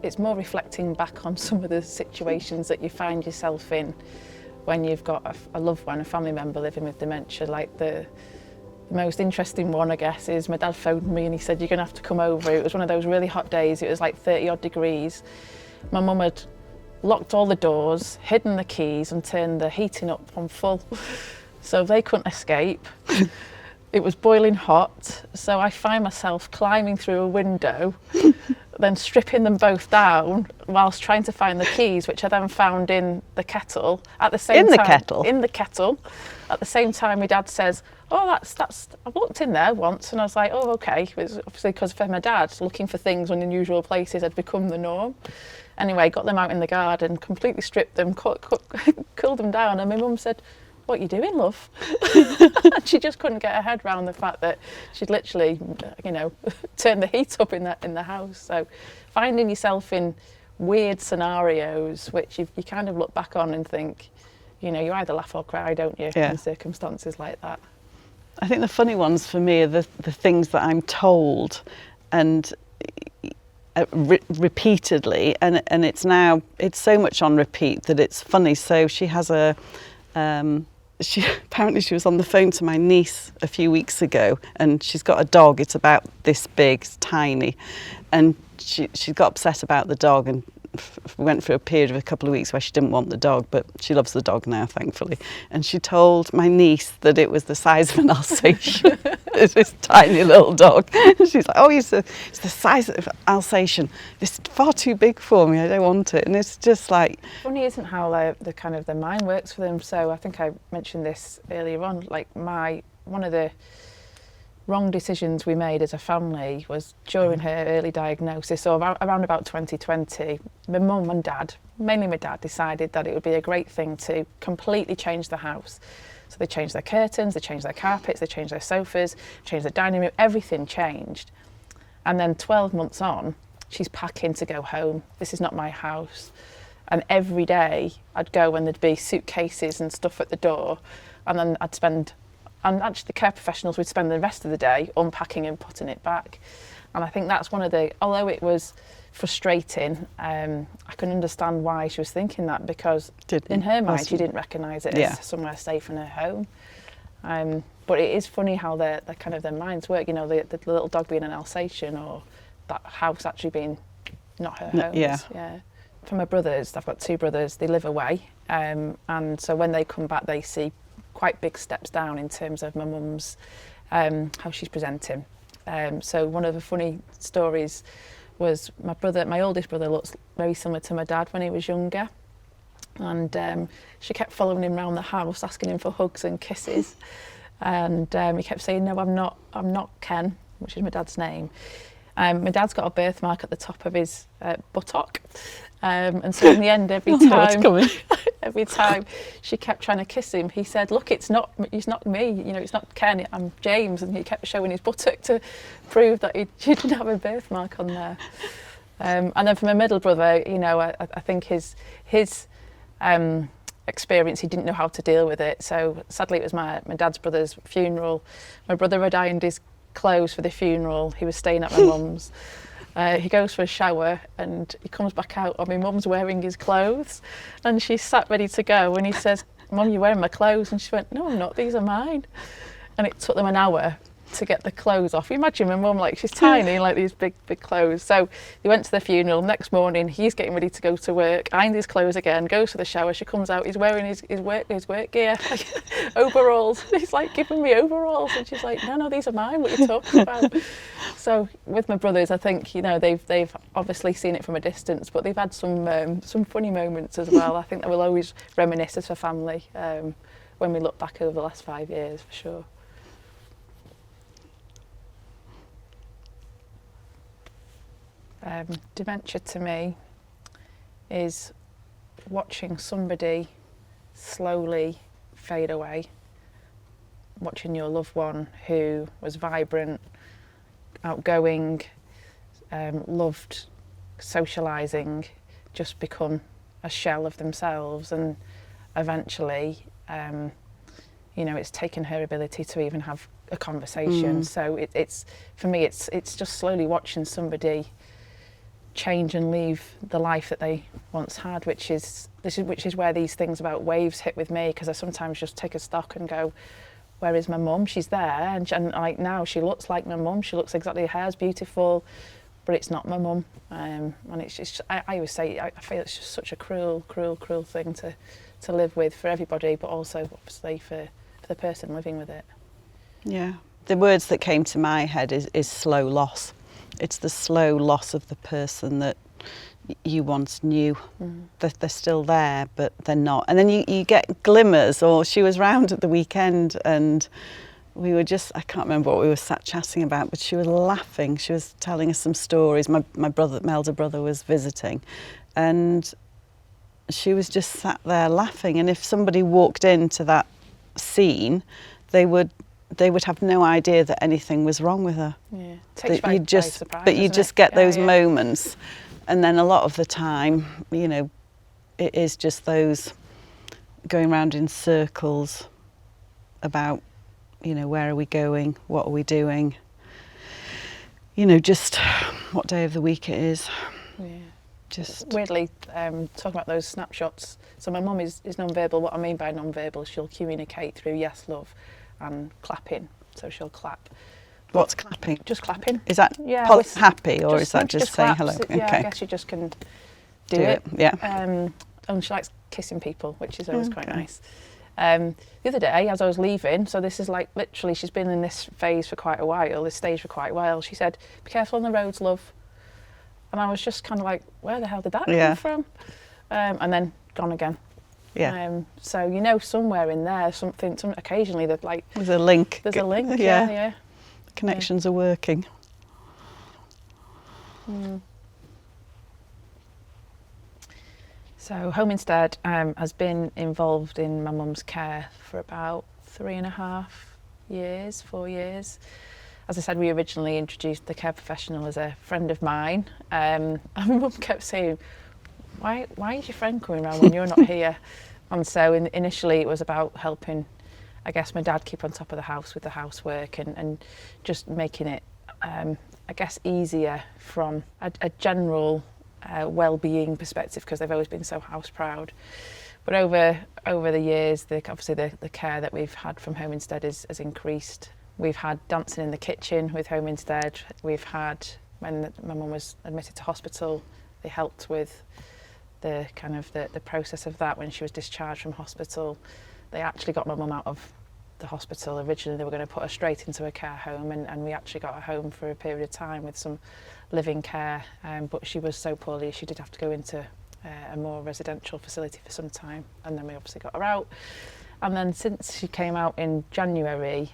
it's more reflecting back on some of the situations that you find yourself in when you've got a loved one, a family member living with dementia. Like the most interesting one, I guess, is my dad phoned me and he said, you're going to have to come over. It was one of those really hot days. It was like 30 odd degrees. My mum had locked all the doors, hidden the keys and turned the heating up on full. So they couldn't escape. It was boiling hot. So I find myself climbing through a window, then stripping them both down whilst trying to find the keys, which I then found in the kettle. At the same time, in the kettle. At the same time, my dad says, oh, that's, I've looked in there once. And I was like, oh, okay. It was obviously because for my dad, looking for things in unusual places had become the norm. Anyway, got them out in the garden, completely stripped them, cooled them down. And my mum said, what are you doing, love? She just couldn't get her head around the fact that she'd literally, you know, turned the heat up in the house. So finding yourself in weird scenarios, which you kind of look back on and think, you know, you either laugh or cry, don't you, in circumstances like that. I think the funny ones for me are the things that I'm told and repeatedly, and it's so much on repeat that it's funny. So she has apparently she was on the phone to my niece a few weeks ago, and she's got a dog. It's about this big, it's tiny, and she got upset about the dog and went through a period of a couple of weeks where she didn't want the dog, but she loves the dog now, thankfully. And she told my niece that it was the size of an Alsatian. It's this tiny little dog. She's like, oh, it's the size of an Alsatian. It's far too big for me. I don't want it. And it's just like... Funny, isn't how the kind of the mind works for them. So I think I mentioned this earlier on, like one of the wrong decisions we made as a family was during her early diagnosis, so around about 2020, my mum and dad, mainly my dad, decided that it would be a great thing to completely change the house. So they changed their curtains, they changed their carpets, they changed their sofas, changed the dining room, everything changed. And then 12 months on, she's packing to go home. This is not my house. And every day I'd go and there'd be suitcases and stuff at the door, and then and actually the care professionals would spend the rest of the day unpacking and putting it back. And I think that's one of the, although it was frustrating, I can understand why she was thinking that, because in her mind she didn't recognise it as somewhere safe in her home. But it is funny how their minds work, you know, the little dog being an Alsatian, or that house actually being not her home. Yeah. For my brothers, I've got two brothers, they live away, and so when they come back they see quite big steps down in terms of my mum's, how she's presenting. So one of the funny stories was my oldest brother looks very similar to my dad when he was younger, and she kept following him around the house asking him for hugs and kisses, and he kept saying, no, I'm not Ken, which is my dad's name. My dad's got a birthmark at the top of his buttock, and so in the end every time she kept trying to kiss him, he said, look, he's not me, you know, it's not Ken, I'm James, and he kept showing his buttock to prove that he didn't have a birthmark on there. And then for my middle brother, you know, I think his experience, he didn't know how to deal with it. So sadly it was my dad's brother's funeral. My brother had ironed his clothes for the funeral. He was staying at my mum's. He goes for a shower and he comes back out and my mum's wearing his clothes, and she's sat ready to go, and he says, Mum, you're wearing my clothes? And she went, no, I'm not, these are mine. And it took them an hour to get the clothes off. You imagine my mum, like, she's tiny, like these big clothes. So they went to the funeral. Next morning he's getting ready to go to work, ironed his clothes again, goes to the shower, she comes out, he's wearing his work gear, like, overalls. He's like giving me overalls, and she's like, no, these are mine, what are you talking about? So with my brothers, I think, you know, they've obviously seen it from a distance, but they've had some funny moments as well. I think they will always reminisce as a family when we look back over the last 5 years, for sure. Dementia to me is watching somebody slowly fade away, watching your loved one who was vibrant, outgoing, loved socialising, just become a shell of themselves, and eventually, you know, it's taken her ability to even have a conversation. So it's for me, it's just slowly watching somebody change and leave the life that they once had, which is where these things about waves hit with me, because I sometimes just take a stock and go, where is my mum? She's there, and like now she looks like my mum. She looks exactly, her hair's beautiful, but it's not my mum. And it's just, I always say, I feel it's just such a cruel thing to live with for everybody, but also obviously for the person living with it. Yeah. The words that came to my head is slow loss. It's the slow loss of the person that you once knew. They're still there, but they're not. And then you get glimmers, or she was round at the weekend and we were just, I can't remember what we were sat chatting about, but she was laughing. She was telling us some stories. My elder brother was visiting, and she was just sat there laughing. And if somebody walked into that scene, they would have no idea that anything was wrong with her. Yeah, takes you by surprise, but you just get those moments, and then a lot of the time, you know, it is just those going round in circles about, you know, where are we going, what are we doing, you know, just what day of the week it is. Yeah. Just weirdly, talking about those snapshots. So my mum is non-verbal. What I mean by non-verbal, she'll communicate through yes, love, and clapping. So she'll clap. What's clapping? Just clapping. Is that happy, or is that just saying hello? Yeah, okay. I guess you just can do it. Yeah. And she likes kissing people, which is always quite nice. The other day, as I was leaving, so this is like literally, she's been in this phase for quite a while, this stage for quite a while. She said, "Be careful on the roads, love." And I was just kind of like, where the hell did that come from? And then gone again. Yeah. So, you know, somewhere in there, occasionally that like... There's a link. There's a link, yeah. The connections are working. So Home Instead has been involved in my mum's care for about 3.5 years, 4 years. As I said, we originally introduced the care professional as a friend of mine. And my mum kept saying, why is your friend coming around when you're not here? And so initially it was about helping, I guess, my dad keep on top of the house with the housework and just making it, I guess, easier from a general well-being perspective, because they've always been so house proud. But over the years, obviously the care that we've had from Home Instead has increased. We've had dancing in the kitchen with Home Instead. We've had, when my mum was admitted to hospital, they helped with the kind of the process of that when she was discharged from hospital. They actually got my mum out of the hospital. Originally they were going to put her straight into a care home, and we actually got her home for a period of time with some living care, but she was so poorly she did have to go into a more residential facility for some time, and then we obviously got her out. And then since she came out in January,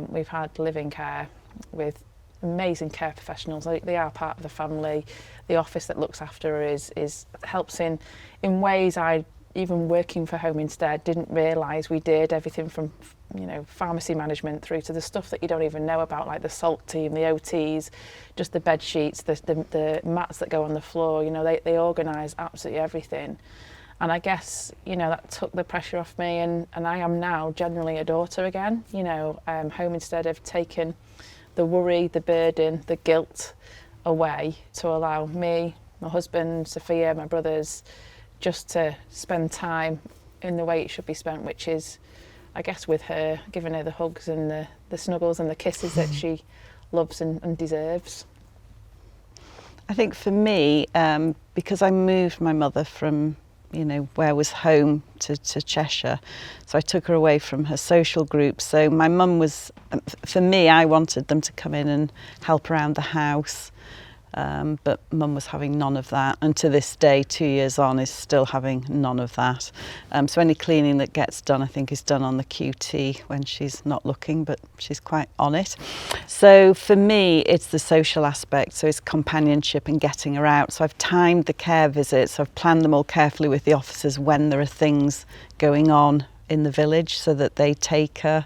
we've had living care with amazing care professionals. They are part of the family. The office that looks after her helps in ways I, even working for Home Instead, didn't realise we did. Everything from, you know, pharmacy management through to the stuff that you don't even know about, like the salt team, the OTs, just the bed sheets, the mats that go on the floor. You know, they organise absolutely everything. And I guess, you know, that took the pressure off me, and I am now generally a daughter again. You know, Home Instead have taken the worry, the burden, the guilt away to allow me, my husband, Sophia, my brothers, just to spend time in the way it should be spent, which is, I guess, with her, giving her the hugs and the snuggles and the kisses that she loves and deserves. I think for me, because I moved my mother from, you know, where was home to Cheshire, so I took her away from her social group. So my mum was, for me, I wanted them to come in and help around the house, but mum was having none of that, and to this day, 2 years on, is still having none of that. So any cleaning that gets done, I think, is done on the QT when she's not looking, but she's quite on it. So for me, it's the social aspect, so it's companionship and getting her out. So I've timed the care visits, so I've planned them all carefully with the officers when there are things going on in the village, so that they take her.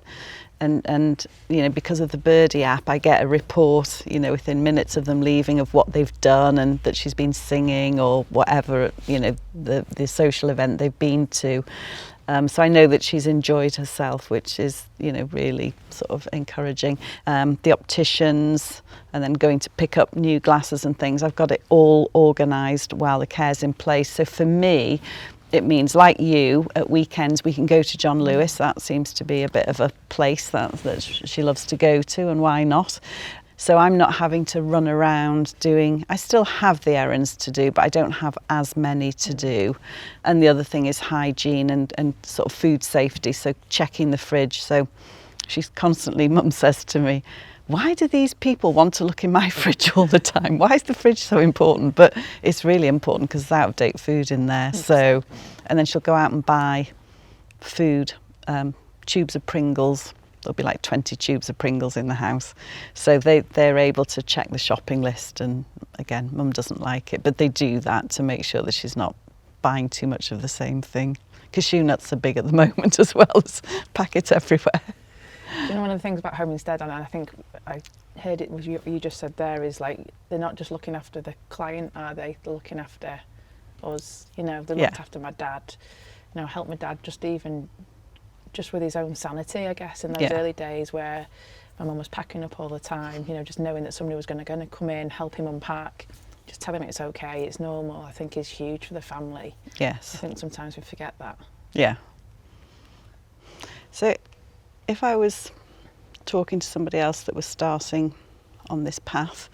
And you know, because of the Birdie app, I get a report, you know, within minutes of them leaving, of what they've done and that she's been singing or whatever, you know, the social event they've been to. So I know that she's enjoyed herself, which is, you know, really sort of encouraging. The opticians, and then going to pick up new glasses and things. I've got it all organised while the care's in place. So for me, it means, like you, at weekends we can go to John Lewis. That seems to be a bit of a place that she loves to go to, and why not? So I'm not having to run around doing, I still have the errands to do, but I don't have as many to do. And the other thing is hygiene and sort of food safety, so checking the fridge. So she's constantly, Mum says to me, why do these people want to look in my fridge all the time? Why is the fridge so important? But it's really important because there's out-of-date food in there. So, and then she'll go out and buy food, tubes of Pringles. There'll be like 20 tubes of Pringles in the house. So they're able to check the shopping list. And again, Mum doesn't like it, but they do that to make sure that she's not buying too much of the same thing. Cashew nuts are big at the moment as well, as packets everywhere. You know, one of the things about Home Instead, and I think I heard it was what you just said there, is like they're not just looking after the client, are they? They're looking after us. You know, they looked after my dad. You know, help my dad just with his own sanity, I guess, in those early days where my mum was packing up all the time. You know, just knowing that somebody was going to come in, help him unpack, just tell him it's okay, it's normal, I think is huge for the family. Yes. I think sometimes we forget that. Yeah. So if I was talking to somebody else that was starting on this path,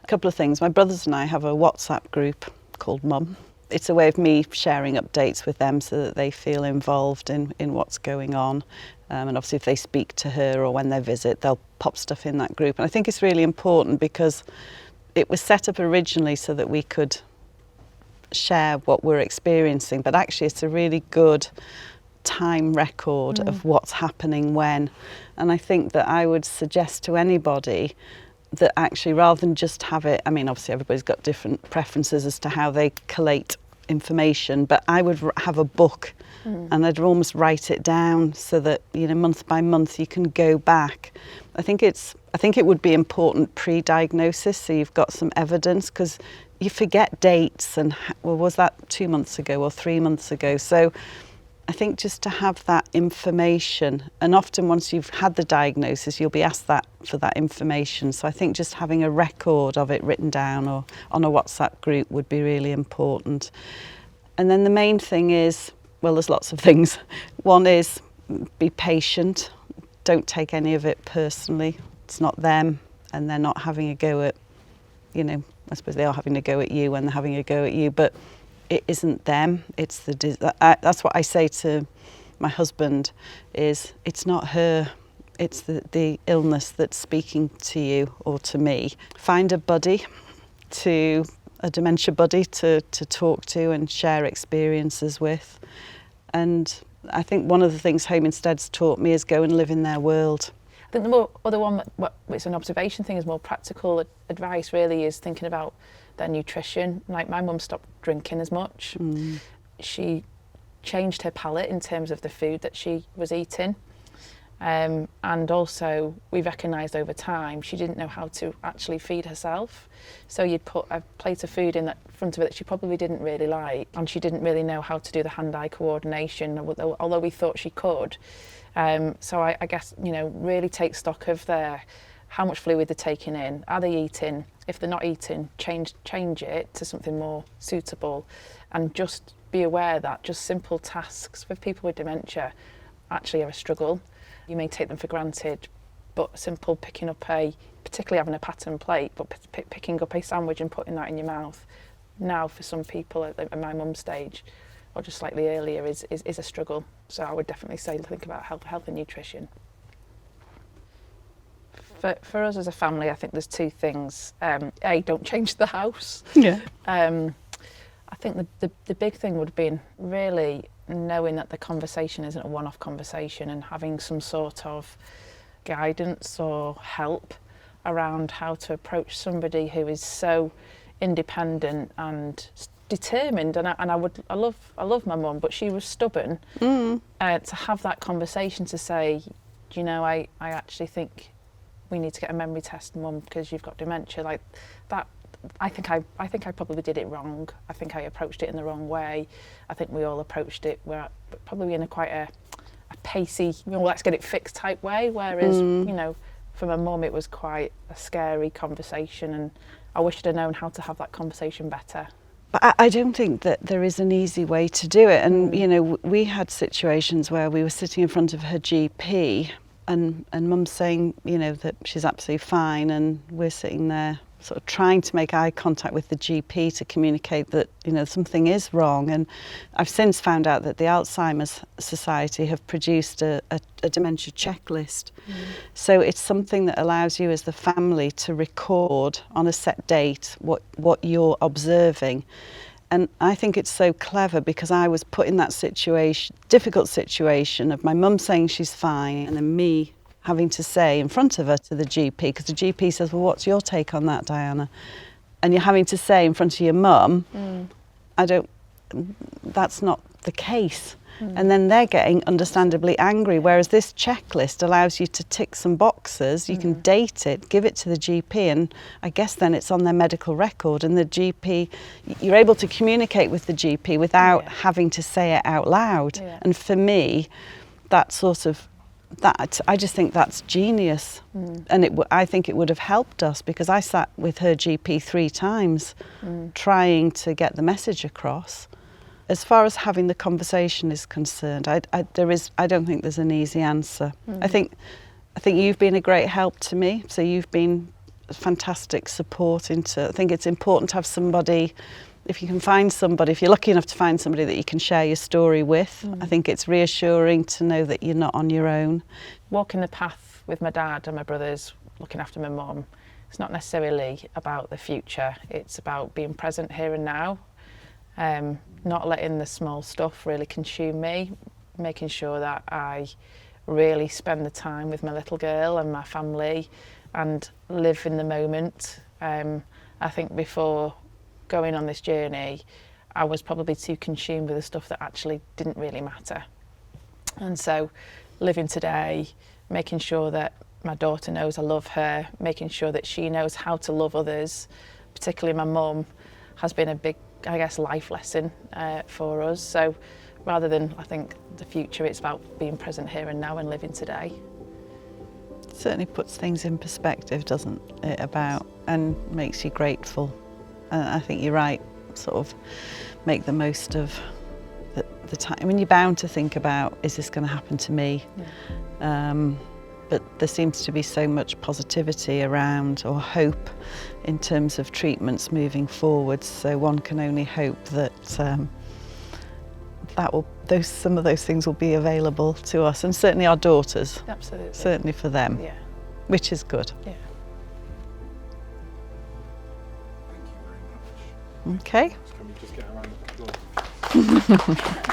a couple of things. My brothers and I have a WhatsApp group called Mum. It's a way of me sharing updates with them so that they feel involved in what's going on. And obviously if they speak to her or when they visit, they'll pop stuff in that group. And I think it's really important because it was set up originally so that we could share what we're experiencing, but actually it's a really good time record of what's happening when. And I think that I would suggest to anybody that actually, rather than just have it, I mean obviously everybody's got different preferences as to how they collate information, but I would have a book and I'd almost write it down so that, you know, month by month you can go back. I think it would be important pre-diagnosis, so you've got some evidence, because you forget dates and, well, was that 2 months ago or 3 months ago? So I think just to have that information, and often once you've had the diagnosis, you'll be asked that for that information. So I think just having a record of it written down or on a WhatsApp group would be really important. And then the main thing is, well, there's lots of things. One is be patient. Don't take any of it personally. It's not them, and they're not having a go at, you know, I suppose they are having a go at you when they're having a go at you, but it isn't them. It's that's what I say to my husband, is it's not her, it's the illness that's speaking to you or to me. Find a buddy, a dementia buddy to talk to and share experiences with. And I think one of the things Home Instead's taught me is go and live in their world. I think the other one, it's an observation thing, is more practical advice really, is thinking about their nutrition. Like my mum stopped drinking as much. She changed her palate in terms of the food that she was eating. And also we recognised over time she didn't know how to actually feed herself. So you'd put a plate of food in front of her that she probably didn't really like, and she didn't really know how to do the hand-eye coordination, although we thought she could. So I guess, you know, really take stock of how much fluid they're taking in. Are they eating? If they're not eating, change it to something more suitable, and just be aware that just simple tasks with people with dementia actually are a struggle. You may take them for granted, but simple picking up particularly having a pattern plate, but picking up a sandwich and putting that in your mouth, now for some people at my mum's stage, or just slightly earlier, is a struggle. So I would definitely say think about health and nutrition. For us as a family, I think there's two things. Don't change the house. Yeah. I think the big thing would be really knowing that the conversation isn't a one-off conversation, and having some sort of guidance or help around how to approach somebody who is so independent and determined. And I love my mum, but she was stubborn. To have that conversation to say, you know, I actually think we need to get a memory test, Mum, because you've got dementia. Like that, I think I probably did it wrong. I think I approached it in the wrong way. I think we all approached it probably in quite a pacey, let's get it fixed type way. Whereas, for my mum, it was quite a scary conversation, and I wish I'd have known how to have that conversation better. But I don't think that there is an easy way to do it. And, we had situations where we were sitting in front of her GP and Mum's saying, that she's absolutely fine. And we're sitting there sort of trying to make eye contact with the GP to communicate that, something is wrong. And I've since found out that the Alzheimer's Society have produced a dementia checklist. So it's something that allows you as the family to record on a set date what you're observing. And I think it's so clever because I was put in that difficult situation of my mum saying she's fine and then me having to say in front of her to the GP, because the GP says, well, what's your take on that, Diana? And you're having to say in front of your mum, that's not the case. And then they're getting understandably angry, whereas this checklist allows you to tick some boxes, you can date it, give it to the GP, and I guess then it's on their medical record, and the GP, you're able to communicate with the GP without having to say it out loud. And for me, I just think that's genius. And I think it would have helped us, because I sat with her GP 3 times trying to get the message across. As far as having the conversation is concerned, I don't think there's an easy answer. I think you've been a great help to me. So you've been a fantastic support I think it's important to have somebody, if you can find somebody, if you're lucky enough to find somebody that you can share your story with. I think it's reassuring to know that you're not on your own. Walking the path with my dad and my brothers, looking after my mum, it's not necessarily about the future. It's about being present here and now. Not letting the small stuff really consume me, making sure that I really spend the time with my little girl and my family and live in the moment. I think before going on this journey, I was probably too consumed with the stuff that actually didn't really matter. And so living today, making sure that my daughter knows I love her, making sure that she knows how to love others, particularly my mum, has been a big, I guess, life lesson for us. So rather than, I think, the future, it's about being present here and now and living today. It certainly puts things in perspective, doesn't it, and makes you grateful. And I think you're right, sort of make the most of the time. I mean, you're bound to think about, is this going to happen to me? But there seems to be so much positivity around, or hope, in terms of treatments moving forward. So one can only hope that some of those things will be available to us, and certainly our daughters. Absolutely. Certainly for them. Yeah. Which is good. Yeah. Thank you very much. Okay. Can we just get around the applause?